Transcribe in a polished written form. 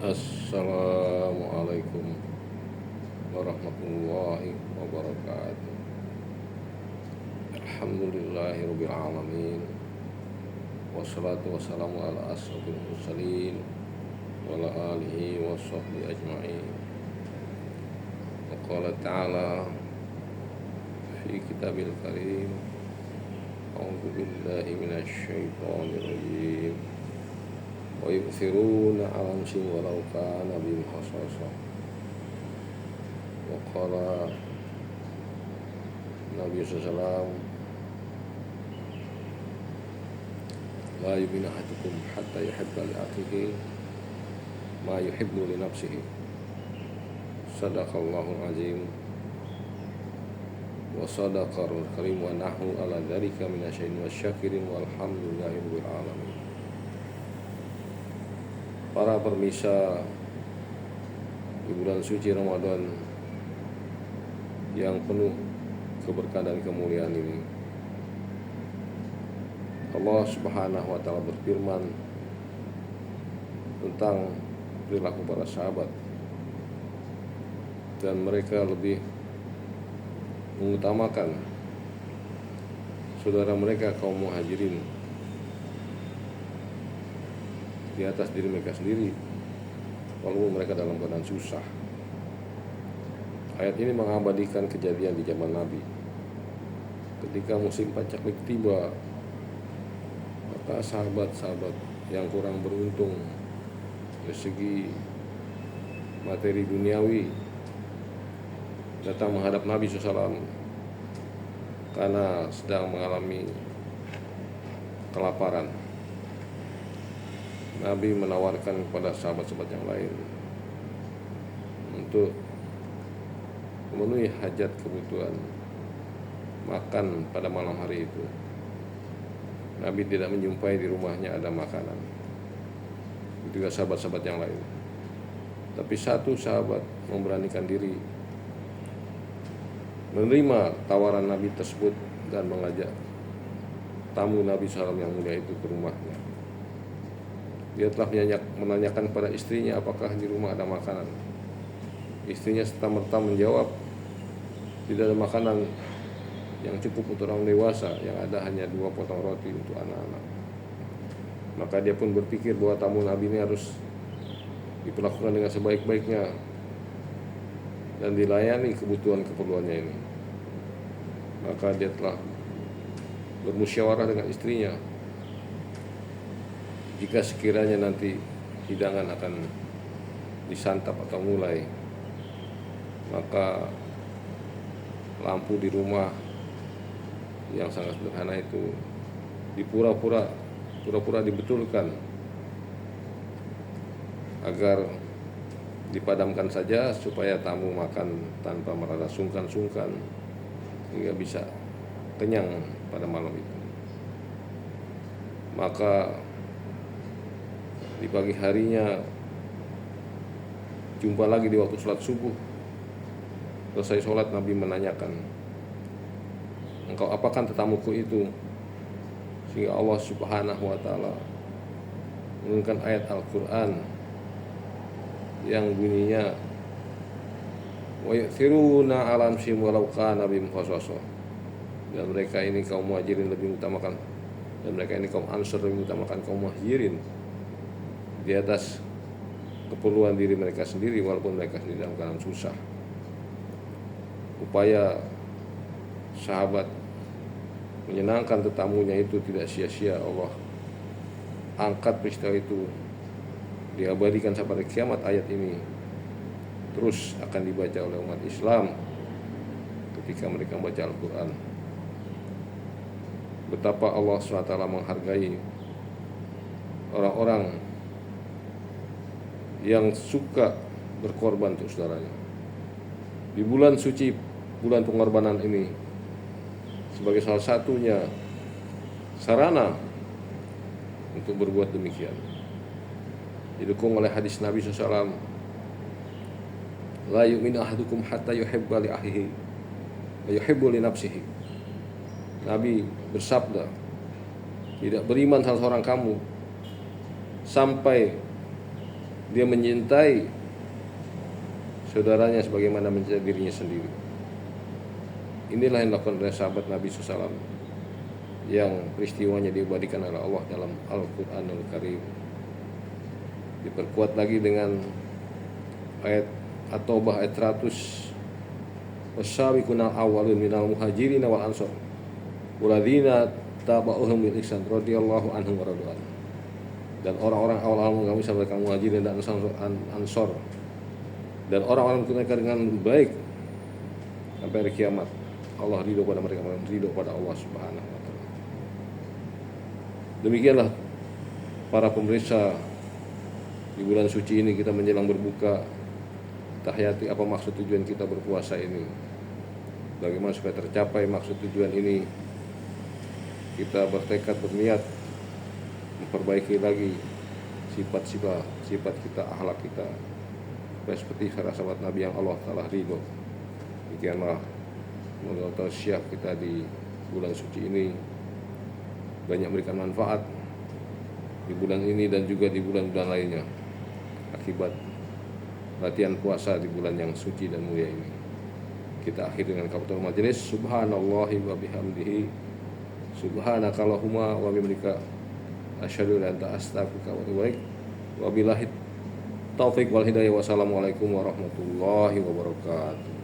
Assalamualaikum warahmatullahi wabarakatuh. Alhamdulillahirabbil alamin. Wassalatu wassalamu ala asyrofil mursalin wa ala alihi washabbihi ajmain. Wa qala ta'ala fi kitabil karim. A'udzu billahi minasy syaithanir rajim. Wa yu'thiruna 'ala anfusihim walau kana bihim khasasah. Wa qala Nabi sallallahu la yu'minu ahadukum hatta yuhibba li akhihi ma yuhibbu li nafsihi. Shadaqallahul azim. Wa sadaqal karim wa nahnu ala dzalika minasyai'in wasyakirin walhamdulillahirabbil alamin. Para permisa di bulan suci Ramadan yang penuh keberkahan dan kemuliaan ini, Allah Subhanahu wa Ta'ala berfirman tentang perilaku para sahabat, dan mereka lebih mengutamakan saudara mereka kaum muhajirin di atas diri mereka sendiri, walaupun mereka dalam keadaan susah. Ayat ini mengabadikan kejadian di zaman Nabi. Ketika musim paceklik tiba, maka sahabat-sahabat yang kurang beruntung dari segi materi duniawi datang menghadap Nabi SAW karena sedang mengalami kelaparan. Nabi menawarkan kepada sahabat-sahabat yang lain untuk memenuhi hajat kebutuhan makan pada malam hari itu. Nabi tidak menjumpai di rumahnya ada makanan. Itu juga sahabat-sahabat yang lain. Tapi satu sahabat memberanikan diri menerima tawaran Nabi tersebut dan mengajak tamu Nabi SAW yang mulia itu ke rumahnya. Dia telah menanyakan kepada istrinya apakah di rumah ada makanan. Istrinya serta-merta menjawab, tidak ada makanan yang cukup untuk orang dewasa, yang ada hanya 2 potong roti untuk anak-anak. Maka dia pun berpikir bahwa tamu Nabi ini harus diperlakukan dengan sebaik-baiknya dan dilayani kebutuhan-keperluannya ini. Maka dia telah bermusyawarah dengan istrinya, jika sekiranya nanti hidangan akan disantap atau mulai, maka lampu di rumah yang sangat sederhana itu pura-pura dibetulkan agar dipadamkan saja supaya tamu makan tanpa merasa sungkan-sungkan hingga bisa kenyang pada malam itu. Maka di pagi harinya jumpa lagi di waktu sholat subuh. Selesai sholat, Nabi menanyakan, engkau apakan tetamuku itu? Sehingga Allah Subhanahu wa Ta'ala menurunkan ayat Al-Quran yang bunyinya, wa yu'thiruna 'ala anfusihim walau kana bihim khasasah. Dan mereka ini kaum muhajirin lebih utamakan, dan mereka ini kaum ansar lebih utamakan kaum muhajirin di atas keperluan diri mereka sendiri, walaupun mereka sendiri dalam keadaan susah. Upaya sahabat menyenangkan tetamunya itu tidak sia-sia. Allah angkat peristiwa itu, diabadikan sampai kiamat. Ayat ini terus akan dibaca oleh umat Islam ketika mereka membaca Al-Quran. Betapa Allah SWT menghargai orang-orang yang suka berkorban untuk saudaranya. Di bulan suci, bulan pengorbanan ini, sebagai salah satunya sarana untuk berbuat demikian, didukung oleh hadis Nabi SAW, la yu'minu ahadukum hatta yuhibba li akhihi wa yuhibbu li nafsihi. Nabi bersabda, tidak beriman salah seorang kamu sampai Dia mencintai saudaranya sebagaimana mencintai dirinya sendiri. Inilah yang dilakukan oleh sahabat Nabi SAW yang peristiwanya diabadikan oleh Allah dalam Al-Quranul Karim. Diperkuat lagi dengan ayat At-Taubah ayat 100. Wassabiqunal awwalun minal muhajirin wal ansor walladzina tabauhum bil ihsan radhiyallahu anhum wa radwan. Dan orang-orang awal kami sampai kaum muhajirin dan ansor dan orang-orang mereka dengan baik sampai hari kiamat. Allah ridho pada mereka, ridho pada Allah Subhanahu wa taala. Demikianlah para pemirsa, di bulan suci ini kita menjelang berbuka, kita hayati apa maksud tujuan kita berpuasa ini. Bagaimana supaya tercapai maksud tujuan ini, kita bertekad berniat memperbaiki lagi sifat kita, akhlak kita, supaya seperti para sahabat Nabi yang Allah telah ridho. Demikianlah semoga tausiah kita di bulan suci ini banyak memberikan manfaat di bulan ini dan juga di bulan-bulan lainnya akibat latihan puasa di bulan yang suci dan mulia ini. Kita akhiri dengan kafaratul majelis. Subhanallahi wa bihamdihi, subhanakallahumma wa bihamdika, asyhadu an la ilaha illa anta astaghfiruka wa atubu ilaik. Wabillahi taufiq wal hidayah. Wassalamualaikum warahmatullahi wabarakatuh.